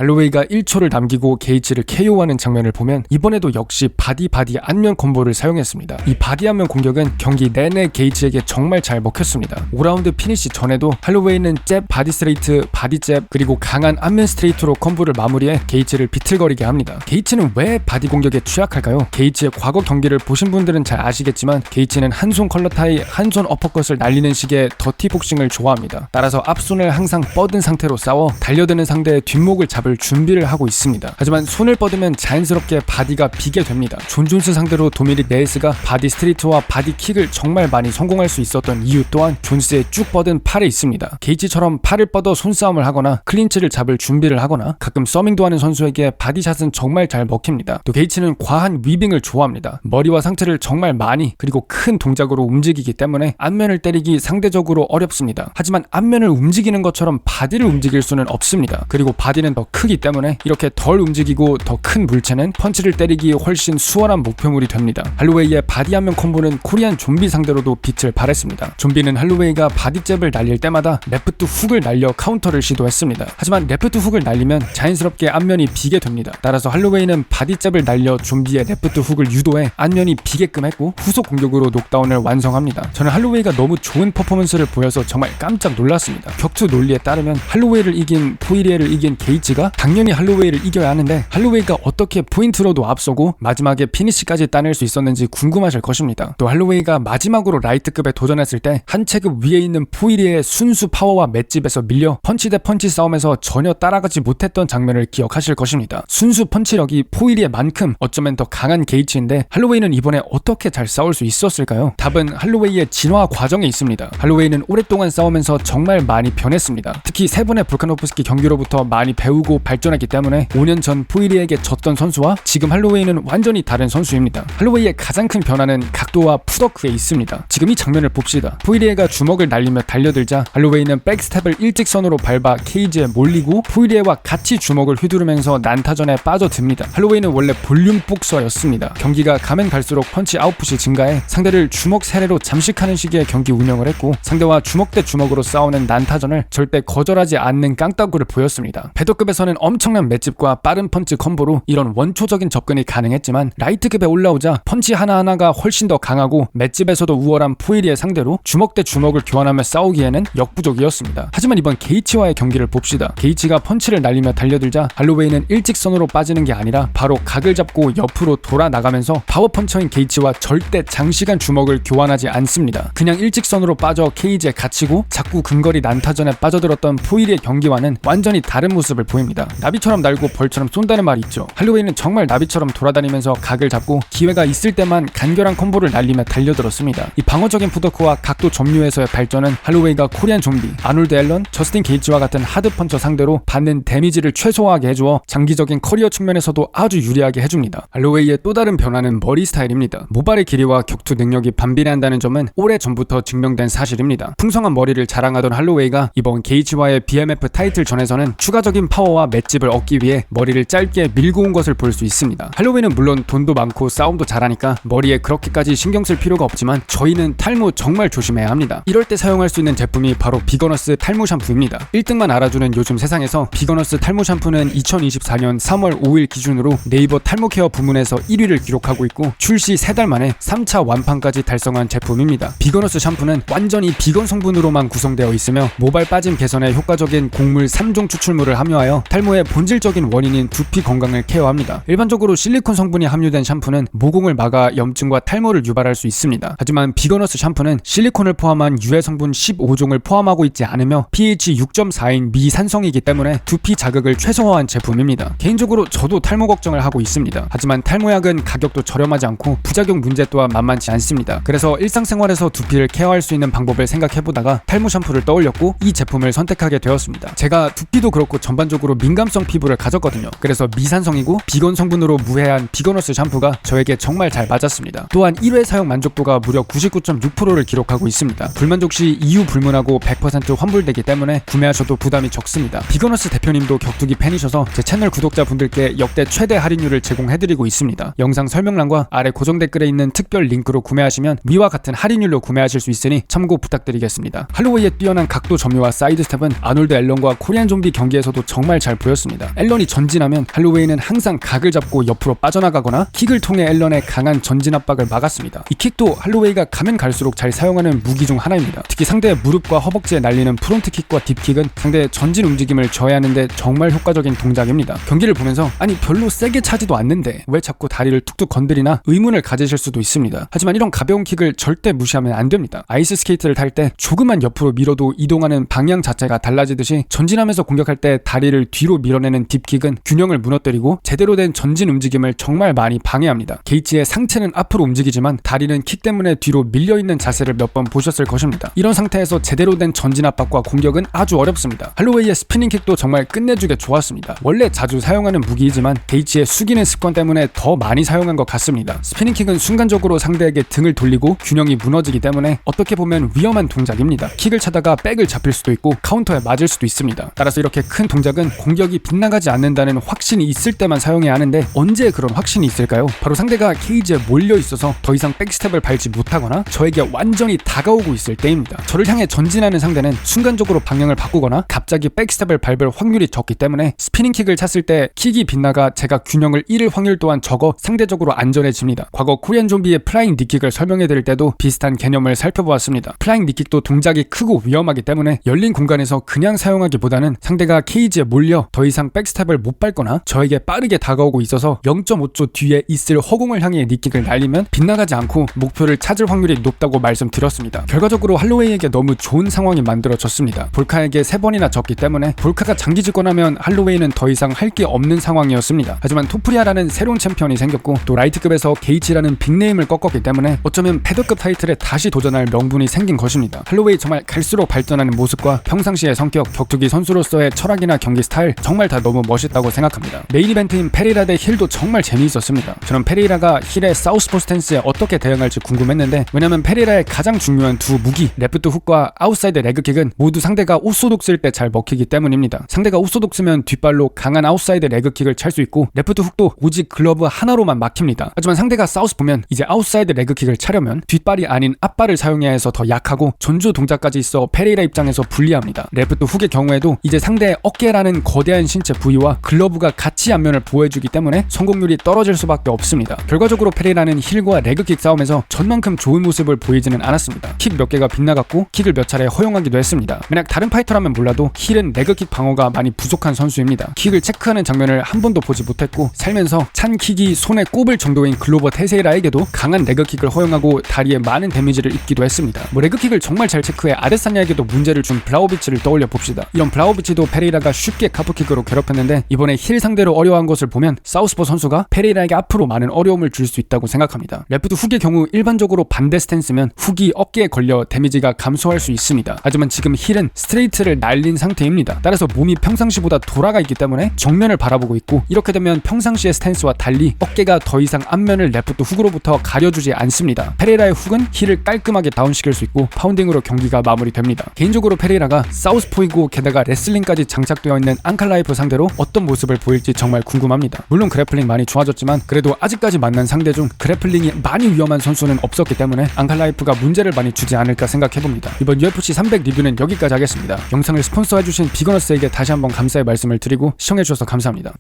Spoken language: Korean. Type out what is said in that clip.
할로웨이가 1초를 남기고 게이지를 KO하는 장면을 보면 이번에도 역시 바디 안면 콤보를 사용했습니다. 이 바디 안면 공격은 경기 내내 게이지에게 정말 잘 먹혔습니다. 5라운드 피니시 전에도 할로웨이는 잽, 바디 스트레이트, 바디 잽, 그리고 강한 안면 스트레이트로 콤보를 마무리해 게이지를 비틀거리게 합니다. 게이지는 왜 바디 공격에 취약할까요? 게이지의 과거 경기를 보신 분들은 잘 아시겠지만 게이지는 한 손 컬러 타이, 한 손 어퍼컷을 날리는 식의 더티 복싱을 좋아합니다. 따라서 앞손을 항상 뻗은 상태로 싸워 달려드는 상대의 뒷목을 잡을 준비를 하고 있습니다. 하지만 손을 뻗으면 자연스럽게 바디가 비게 됩니다. 존 존스 상대로 도미닉 레이스가 바디 스트레이트와 바디 킥을 정말 많이 성공할 수 있었던 이유 또한 존스의 쭉 뻗은 팔에 있습니다. 게이지처럼 팔을 뻗어 손싸움을 하거나 클린치를 잡을 준비를 하거나 가끔 서밍도 하는 선수에게 바디샷은 정말 잘 먹힙니다. 또 게이지는 과한 위빙을 좋아합니다. 머리와 상체를 정말 많이 그리고 큰 동작으로 움직이기 때문에 앞면을 때리기 상대적으로 어렵습니다. 하지만 앞면을 움직이는 것처럼 바디를 움직일 수는 없습니다. 그리고 바디는 더 크기 때문에 이렇게 덜 움직이고 더 큰 물체는 펀치를 때리기 훨씬 수월한 목표물이 됩니다. 할로웨이의 바디 앞면 콤보는 코리안 좀비 상대로도 빛을 발했습니다. 좀비는 할로웨이가 바디 잽을 날릴 때마다 레프트 훅을 날려 카운터를 시도했습니다. 하지만 레프트 훅을 날리면 자연스럽게 앞면이 비게 됩니다. 따라서 할로웨이는 바디 잽을 날려 좀비의 레프트 훅을 유도해 앞면이 비게끔 했고 후속 공격으로 녹다운을 완성합니다. 저는 할로웨이가 너무 좋은 퍼포먼스를 보여서 정말 깜짝 놀랐습니다. 격투 논리에 따르면 할로웨이를 이긴 포이리에를 이긴 게이지가 당연히 할로웨이를 이겨야 하는데 할로웨이가 어떻게 포인트로도 앞서고 마지막에 피니시까지 따낼 수 있었는지 궁금하실 것입니다. 또 할로웨이가 마지막으로 라이트급에 도전했을 때 한 체급 위에 있는 포이리에의 순수 파워와 맷집에서 밀려 펀치 대 펀치 싸움에서 전혀 따라가지 못했던 장면을 기억하실 것입니다. 순수 펀치력이 포이리에만큼 어쩌면 더 강한 게이지인데 할로웨이는 이번에 어떻게 잘 싸울 수 있었을까요? 답은 할로웨이의 진화 과정에 있습니다. 할로웨이는 오랫동안 싸우면서 정말 많이 변했습니다. 특히 세 번의 볼카노프스키 경기로부터 많이 배우고 발전했기 때문에 5년 전 포이리에게 졌던 선수와 지금 할로웨이는 완전히 다른 선수입니다. 할로웨이의 가장 큰 변화는 각도와 풋워크에 있습니다. 지금 이 장면을 봅시다. 포이리에가 주먹을 날리며 달려들자 할로웨이는 백스텝을 일직선으로 밟아 케이지에 몰리고 포이리에와 같이 주먹을 휘두르면서 난타전에 빠져듭니다. 할로웨이는 원래 볼륨 복서였습니다. 경기가 가면 갈수록 펀치 아웃풋이 증가해 상대를 주먹 세례로 잠식하는 식의 경기 운영을 했고 상대와 주먹 대 주먹으로 싸우는 난타전을 절대 거절하지 않는 깡따구를 보였습니다. 배도급에서는 엄청난 맷집과 빠른 펀치 콤보로 이런 원초적인 접근이 가능했지만 라이트급에 올라오자 펀치 하나하나가 훨씬 더 강하고 맷집에서도 우월한 포이리의 상대로 주먹 대 주먹을 교환하며 싸우기에는 역부족이었습니다. 하지만 이번 게이치와의 경기를 봅시다. 게이치가 펀치를 날리며 달려들자 할로웨이는 일직선으로 빠지는 게 아니라 바로 각을 잡고 옆으로 돌아 나가면서 파워펀처인 게이치와 절대 장시간 주먹을 교환하지 않습니다. 그냥 일직선으로 빠져 케이지에 갇히고 자꾸 근거리 난타전에 빠져들었던 포이리의 경기와는 완전히 다른 모습을 보입니다. 나비처럼 날고 벌처럼 쏜다는 말이 있죠. 할로웨이는 정말 나비처럼 돌아다니면서 각을 잡고 기회가 있을 때만 간결한 콤보를 날리며 달려들었습니다. 이 방어적인 푸더크와 각도 점유에서의 발전은 할로웨이가 코리안 좀비, 아놀드 앨런, 저스틴 게이츠와 같은 하드펀처 상대로 받는 데미지를 최소화하게 해주어 장기적인 커리어 측면에서도 아주 유리하게 해줍니다. 할로웨이의 또 다른 변화는 머리 스타일입니다. 모발의 길이와 격투 능력이 반비례한다는 점은 오래전부터 증명된 사실입니다. 풍성한 머리를 자랑하던 할로웨이가 이번 게이츠와의 BMF 타이틀 전에서는 추가적인 파워와 맷집을 얻기 위해 머리를 짧게 밀고 온 것을 볼 수 있습니다. 할로웨이는 물론 돈도 많고 싸움도 잘하니까 머리에 그렇게까지 신경 쓸 필요가 없지만 저희는 탈모 정말 조심해야 합니다. 이럴 때 사용할 수 있는 제품이 바로 비거너스 탈모 샴푸입니다. 1등만 알아주는 요즘 세상에서 비거너스 탈모 샴푸는 2024년 3월 5일 기준으로 네이버 탈모 케어 부문에서 1위를 기록하고 있고 출시 3달 만에 3차 완판까지 달성한 제품입니다. 비거너스 샴푸는 완전히 비건 성분으로만 구성되어 있으며 모발 빠짐 개선에 효과적인 곡물 3종 추출물을 함유하여 탈모의 본질적인 원인인 두피 건강을 케어합니다. 일반적으로 실리콘 성분이 함유된 샴푸는 모공을 막아 염증과 탈모를 유발할 수 있습니다. 하지만 비거너스 샴푸는 실리콘을 포함한 유해 성분 15종을 포함하고 있지 않으며 pH 6.4인 미산성이기 때문에 두피 자극을 최소화한 제품입니다. 개인적으로 저도 탈모 걱정을 하고 있습니다. 하지만 탈모약은 가격도 저렴하지 않고 부작용 문제 또한 만만치 않습니다. 그래서 일상생활에서 두피를 케어할 수 있는 방법을 생각해보다가 탈모 샴푸를 떠올렸고 이 제품을 선택하게 되었습니다. 제가 두피도 그렇고 전반적으로 민감성 피부를 가졌거든요. 그래서 미산성이고 비건 성분으로 무해한 비거너스 샴푸가 저에게 정말 잘 맞았습니다. 또한 1회 사용 만족도가 무려 99.6%를 기록하고 있습니다. 불만족 시 이유 불문하고 100% 환불되기 때문에 구매하셔도 부담이 적습니다. 비거너스 대표님도 격투기 팬이셔서 제 채널 구독자분들께 역대 최대 할인율을 제공해드리고 있습니다. 영상 설명란과 아래 고정 댓글에 있는 특별 링크로 구매하시면 위와 같은 할인율로 구매하실 수 있으니 참고 부탁드리겠습니다. 할로웨이의 뛰어난 각도 점유와 사이드 스텝은 아놀드 앨런과 코리안 좀비 경기에서도 정말 잘 잘 보였습니다. 앨런이 전진하면 할로웨이는 항상 각을 잡고 옆으로 빠져나가거나 킥을 통해 앨런의 강한 전진 압박을 막았습니다. 이 킥도 할로웨이가 가면 갈수록 잘 사용하는 무기 중 하나입니다. 특히 상대의 무릎과 허벅지에 날리는 프론트킥과 딥킥은 상대의 전진 움직임을 저해하는데 정말 효과적인 동작입니다. 경기를 보면서 아니 별로 세게 차지도 않는데 왜 자꾸 다리를 툭툭 건드리나 의문을 가지실 수도 있습니다. 하지만 이런 가벼운 킥을 절대 무시하면 안 됩니다. 아이스 스케이트를 탈 때 조금만 옆으로 밀어도 이동하는 방향 자체가 달라지듯이 전진하면서 공격할 때 다리를 뒤로 밀어내는 딥킥은 균형을 무너뜨리고 제대로 된 전진 움직임을 정말 많이 방해합니다. 게이츠의 상체는 앞으로 움직이지만 다리는 킥 때문에 뒤로 밀려있는 자세를 몇 번 보셨을 것입니다. 이런 상태에서 제대로 된 전진 압박과 공격은 아주 어렵습니다. 할로웨이의 스피닝킥도 정말 끝내주게 좋았습니다. 원래 자주 사용하는 무기이지만 게이츠의 숙이는 습관 때문에 더 많이 사용한 것 같습니다. 스피닝킥은 순간적으로 상대에게 등을 돌리고 균형이 무너지기 때문에 어떻게 보면 위험한 동작입니다. 킥을 차다가 백을 잡힐 수도 있고 카운터에 맞을 수도 있습니다. 따라서 이렇게 큰 동작은 공격이 빗나가지 않는다는 확신이 있을 때만 사용해야 하는데 언제 그런 확신이 있을까요? 바로 상대가 케이지에 몰려 있어서 더 이상 백스텝을 밟지 못하거나 저에게 완전히 다가오고 있을 때입니다. 저를 향해 전진하는 상대는 순간적으로 방향을 바꾸거나 갑자기 백스텝을 밟을 확률이 적기 때문에 스피닝킥을 찼을 때 킥이 빗나가 제가 균형을 잃을 확률 또한 적어 상대적으로 안전해집니다. 과거 코리안 좀비의 플라잉 니킥을 설명해드릴 때도 비슷한 개념을 살펴보았습니다. 플라잉 니킥도 동작이 크고 위험하기 때문에 열린 공간에서 그냥 사용하기보다는 상대가 케이지에 몰려 더 이상 백스텝을 못 밟거나 저에게 빠르게 다가오고 있어서 0.5초 뒤에 있을 허공을 향해 니킥을 날리면 빗나가지 않고 목표를 찾을 확률이 높다고 말씀드렸습니다. 결과적으로 할로웨이에게 너무 좋은 상황이 만들어졌습니다. 볼카에게 3번이나 졌기 때문에 볼카가 장기 집권하면 할로웨이는 더 이상 할 게 없는 상황이었습니다. 하지만 토프리아라는 새로운 챔피언이 생겼고 또 라이트급에서 게이츠라는 빅네임을 꺾었기 때문에 어쩌면 패더급 타이틀에 다시 도전할 명분이 생긴 것입니다. 할로웨이 정말 갈수록 발전하는 모습과 평상시의 성격, 격투기 선수로서의 철학이나 경기 스타일 정말 다 너무 멋있다고 생각합니다. 메인 이벤트인 페레이라 대 힐도 정말 재미있었습니다. 저는 페레이라가 힐의 사우스포 스탠스에 어떻게 대응할지 궁금했는데 왜냐면 페레이라의 가장 중요한 두 무기 레프트 훅과 아웃사이드 레그킥은 모두 상대가 오소독스일 때 잘 먹히기 때문입니다. 상대가 오소독스면 뒷발로 강한 아웃사이드 레그킥을 찰 수 있고 레프트 훅도 오직 글러브 하나로만 막힙니다. 하지만 상대가 사우스 보면 이제 아웃사이드 레그킥을 차려면 뒷발이 아닌 앞발을 사용해야 해서 더 약하고 전조 동작까지 있어 페레이라 입장에서 불리합니다. 레프트 훅의 경우에도 이제 상대의 어깨라는 거대한 신체 부위와 글러브가 같이 앞면을 보호해주기 때문에 성공률이 떨어질 수밖에 없습니다. 결과적으로 페레이라는 힐과 레그킥 싸움에서 전만큼 좋은 모습을 보이지는 않았습니다. 킥 몇 개가 빗나갔고 킥을 몇 차례 허용하기도 했습니다. 만약 다른 파이터라면 몰라도 힐은 레그킥 방어가 많이 부족한 선수입니다. 킥을 체크하는 장면을 한 번도 보지 못했고 살면서 찬 킥이 손에 꼽을 정도인 글로버 테세이라에게도 강한 레그킥을 허용하고 다리에 많은 데미지를 입기도 했습니다. 레그킥을 정말 잘 체크해 아데사냐에게도 문제를 준 블라우비치를 떠올려 봅시다. 이런 블라우비치도 페레이라가 쉽게 카프킥으로 괴롭혔는데 이번에 힐 상대로 어려워한 것을 보면 사우스포 선수가 페레이라에게 앞으로 많은 어려움을 줄 수 있다고 생각합니다. 레프트 훅의 경우 일반적으로 반대 스탠스면 훅이 어깨에 걸려 데미지가 감소할 수 있습니다. 하지만 지금 힐은 스트레이트를 날린 상태입니다. 따라서 몸이 평상시보다 돌아가 있기 때문에 정면을 바라보고 있고 이렇게 되면 평상시의 스탠스와 달리 어깨가 더 이상 앞면을 레프트 훅으로부터 가려주지 않습니다. 페레이라의 훅은 힐을 깔끔하게 다운시킬 수 있고 파운딩으로 경기가 마무리됩니다. 개인적으로 페레이라가 사우스포이고 게다가 레슬링까지 장착되어 있는 앙칼라이프 상대로 어떤 모습을 보일지 정말 궁금합니다. 물론 그래플링 많이 좋아졌지만 그래도 아직까지 만난 상대 중 그래플링이 많이 위험한 선수는 없었기 때문에 앙칼라이프가 문제를 많이 주지 않을까 생각해봅니다. 이번 UFC 300 리뷰는 여기까지 하겠습니다. 영상을 스폰서해주신 비거너스에게 다시 한번 감사의 말씀을 드리고 시청해주셔서 감사합니다.